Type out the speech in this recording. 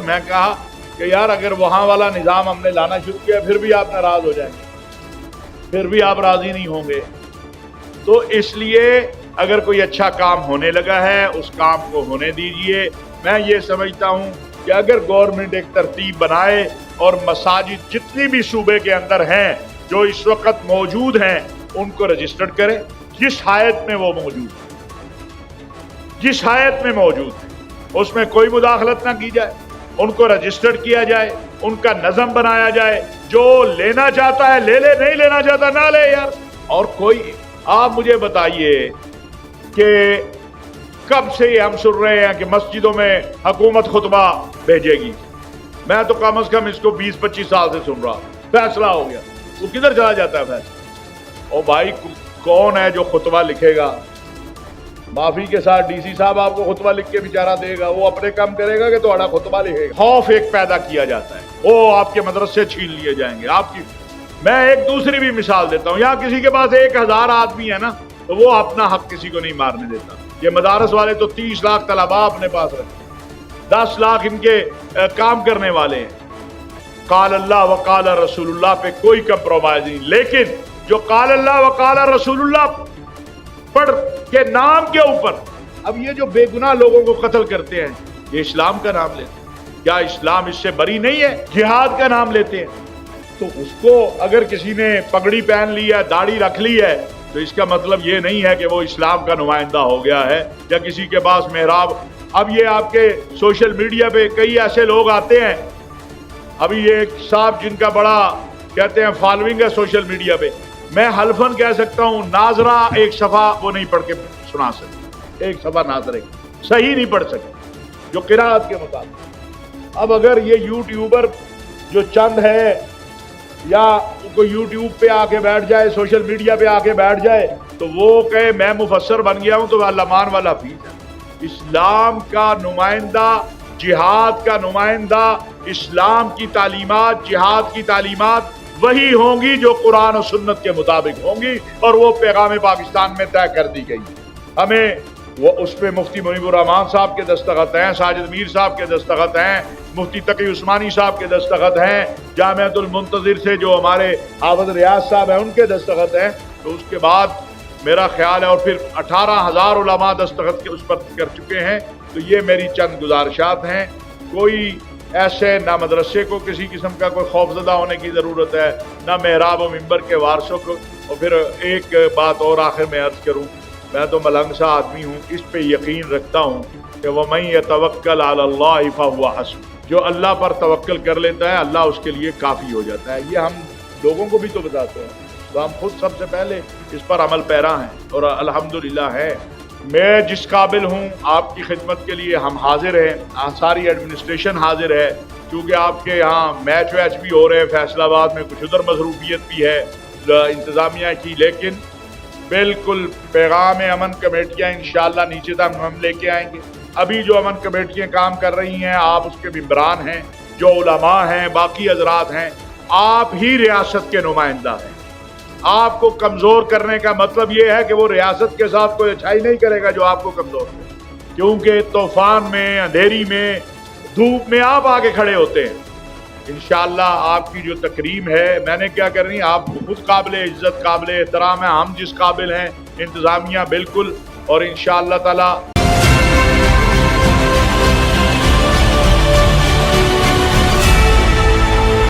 میں کہا کہ یار اگر وہاں والا نظام ہم نے لانا شروع کیا پھر بھی آپ ناراض ہو جائیں گے، پھر بھی آپ راضی نہیں ہوں گے۔ تو اس لیے اگر کوئی اچھا کام ہونے لگا ہے اس کام کو ہونے دیجئے۔ میں یہ سمجھتا ہوں کہ اگر گورنمنٹ ایک ترتیب بنائے اور مساجد جتنی بھی صوبے کے اندر ہیں جو اس وقت موجود ہیں ان کو رجسٹرڈ کرے، جس حالت میں وہ موجود ہے، جس حالت میں موجود ہے اس میں کوئی مداخلت نہ کی جائے، ان کو رجسٹرڈ کیا جائے، ان کا نظم بنایا جائے، جو لینا چاہتا ہے لے لے، نہیں لینا چاہتا نہ لے یار۔ اور کوئی آپ مجھے بتائیے کہ کب سے یہ ہم سن رہے ہیں کہ مسجدوں میں حکومت خطبہ بھیجے گی؟ میں تو کم از کم اس کو 20-25 سال سے سن رہا، فیصلہ ہو گیا، وہ کدھر چلا جاتا ہے فیصلہ؟ اور بھائی کون ہے جو خطبہ لکھے گا؟ معافی کے ساتھ ڈی سی صاحب آپ کو خطبہ لکھ کے بیچارہ دے گا، وہ اپنے کام کرے گا کہ تھوڑا خطبہ لکھے گا؟ خوف ایک پیدا کیا جاتا ہے، وہ آپ کے مدرسے چھین لیے جائیں گے آپ کی۔ میں ایک دوسری بھی مثال دیتا ہوں، یہاں کسی کے پاس 1000 آدمی ہے نا تو وہ اپنا حق کسی کو نہیں مارنے دیتا۔ یہ مدارس والے تو 30 لاکھ طلباء اپنے پاس رکھتے ہیں، 10 لاکھ ان کے کام کرنے والے ہیں۔ قال اللہ وقال رسول اللہ پہ کوئی کمپرومائز نہیں، لیکن جو قال اللہ وقال رسول اللہ پڑھ کے نام کے اوپر اب یہ جو بے گناہ لوگوں کو قتل کرتے ہیں، یہ اسلام کا نام لیتے ہیں؟ کیا اسلام اس سے بری نہیں ہے؟ جہاد کا نام لیتے ہیں۔ تو اس کو اگر کسی نے پگڑی پہن لی ہے، داڑھی رکھ لی ہے، تو اس کا مطلب یہ نہیں ہے کہ وہ اسلام کا نمائندہ ہو گیا ہے، یا کسی کے پاس محراب۔ اب یہ آپ کے سوشل میڈیا پہ کئی ایسے لوگ آتے ہیں، ابھی یہ ایک صاحب جن کا بڑا کہتے ہیں فالوئنگ ہے سوشل میڈیا پہ، میں حلفاً کہہ سکتا ہوں ناظرہ ایک صفحہ وہ نہیں پڑھ کے سنا سکتے، ایک صفحہ ناظرہ صحیح نہیں پڑھ سکتے جو قرات کے مطابق۔ اب اگر یہ یوٹیوبر جو چند ہے یا کوئی یوٹیوب پہ آ کے بیٹھ جائے، سوشل میڈیا پہ آ کے بیٹھ جائے تو وہ کہے میں مفسر بن گیا ہوں تو علمان والا حفیظ ہے۔ اسلام کا نمائندہ، جہاد کا نمائندہ، اسلام کی تعلیمات، جہاد کی تعلیمات وہی ہوں گی جو قرآن و سنت کے مطابق ہوں گی، اور وہ پیغام پاکستان میں طے کر دی گئی۔ ہمیں وہ اس پہ مفتی منیب الرحمان صاحب کے دستخط ہیں، ساجد میر صاحب کے دستخط ہیں، مفتی تقی عثمانی صاحب کے دستخط ہیں، جامعۃ المنتظر سے جو ہمارے حافظ ریاض صاحب ہیں ان کے دستخط ہیں۔ تو اس کے بعد میرا خیال ہے، اور پھر 18,000 علماء دستخط کے اس پر کر چکے ہیں۔ تو یہ میری چند گزارشات ہیں۔ کوئی ایسے نہ مدرسے کو کسی قسم کا کوئی خوف زدہ ہونے کی ضرورت ہے، نہ محراب و منبر کے وارثوں کو۔ اور پھر ایک بات اور آخر میں عرض کروں، میں تو ملنگ سا آدمی ہوں، اس پہ یقین رکھتا ہوں کہ وَمَن يَتَوَكَّلْ عَلَى اللَّهِ فَهُوَ حَسْبُهُ، جو اللہ پر توکل کر لیتا ہے اللہ اس کے لیے کافی ہو جاتا ہے۔ یہ ہم لوگوں کو بھی تو بتاتے ہیں، تو ہم خود سب سے پہلے اس پر عمل پیرا ہیں اور الحمدللہ ہے۔ میں جس قابل ہوں آپ کی خدمت کے لیے ہم حاضر ہیں، ساری ایڈمنسٹریشن حاضر ہے، کیونکہ آپ کے یہاں میچ ویچ بھی ہو رہے ہیں فیصل آباد میں، کچھ ادھر مصروفیت بھی ہے انتظامیہ کی، لیکن بالکل پیغام امن کمیٹیاں انشاءاللہ نیچے تک ہم لے کے آئیں گے۔ ابھی جو امن کمیٹیاں کام کر رہی ہیں آپ اس کے ممبران ہیں، جو علماء ہیں، باقی حضرات ہیں، آپ ہی ریاست کے نمائندہ ہیں۔ آپ کو کمزور کرنے کا مطلب یہ ہے کہ وہ ریاست کے ساتھ کوئی اچھائی نہیں کرے گا جو آپ کو کمزور کرے، کیونکہ طوفان میں، اندھیری میں، دھوپ میں آپ آگے کھڑے ہوتے ہیں۔ انشاءاللہ آپ کی جو تکریم ہے، میں نے کیا کرنی، آپ خود قابل عزت، قابل احترام ہے، ہم جس قابل ہیں انتظامیہ بالکل، اور انشاءاللہ تعالی